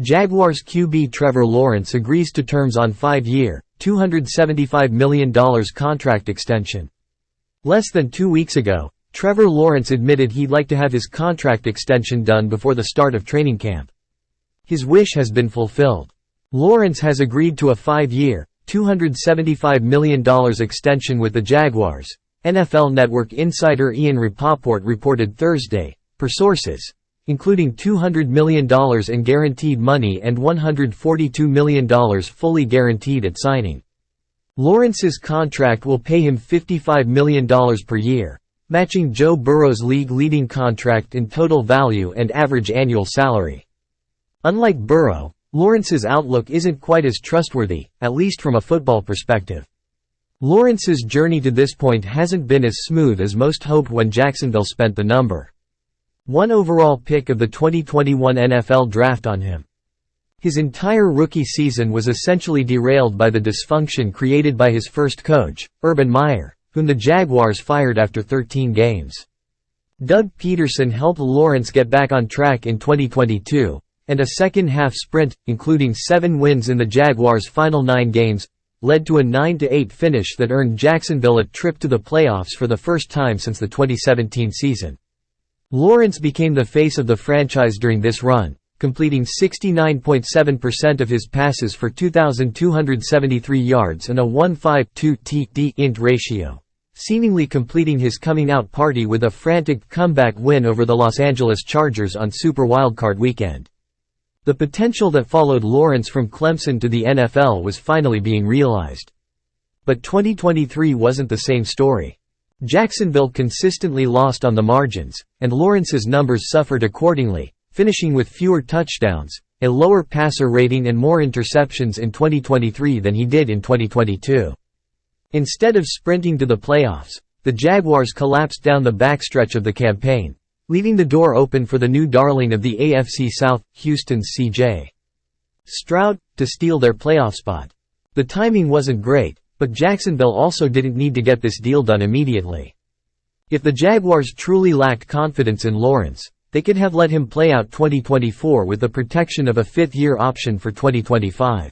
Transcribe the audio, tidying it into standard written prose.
Jaguars QB Trevor Lawrence agrees to terms on 5-year, $275 million contract extension. Less than 2 weeks ago, Trevor Lawrence admitted he'd like to have his contract extension done before the start of training camp. His wish has been fulfilled. Lawrence has agreed to a 5-year, $275 million extension with the Jaguars, NFL Network insider Ian Rapoport reported Thursday, per sources, including $200 million in guaranteed money and $142 million fully guaranteed at signing. Lawrence's contract will pay him $55 million per year, matching Joe Burrow's league-leading contract in total value and average annual salary. Unlike Burrow, Lawrence's outlook isn't quite as trustworthy, at least from a football perspective. Lawrence's journey to this point hasn't been as smooth as most hoped when Jacksonville spent the number 1 overall pick of the 2021 NFL Draft on him. His entire rookie season was essentially derailed by the dysfunction created by his first coach, Urban Meyer, whom the Jaguars fired after 13 games. Doug Peterson helped Lawrence get back on track in 2022, and a second-half sprint, including 7 wins in the Jaguars' final 9 games, led to a 9-8 finish that earned Jacksonville a trip to the playoffs for the first time since the 2017 season. Lawrence became the face of the franchise during this run, completing 69.7% of his passes for 2,273 yards and a 1.52 TD-int ratio, seemingly completing his coming-out party with a frantic comeback win over the Los Angeles Chargers on Super Wildcard Weekend. The potential that followed Lawrence from Clemson to the NFL was finally being realized. But 2023 wasn't the same story. Jacksonville consistently lost on the margins, and Lawrence's numbers suffered accordingly, finishing with fewer touchdowns, a lower passer rating and more interceptions in 2023 than he did in 2022. Instead of sprinting to the playoffs, the Jaguars collapsed down the backstretch of the campaign, leaving the door open for the new darling of the AFC South, Houston's C.J. Stroud, to steal their playoff spot. The timing wasn't great, but Jacksonville also didn't need to get this deal done immediately. If the Jaguars truly lacked confidence in Lawrence, they could have let him play out 2024 with the protection of a 5th-year option for 2025.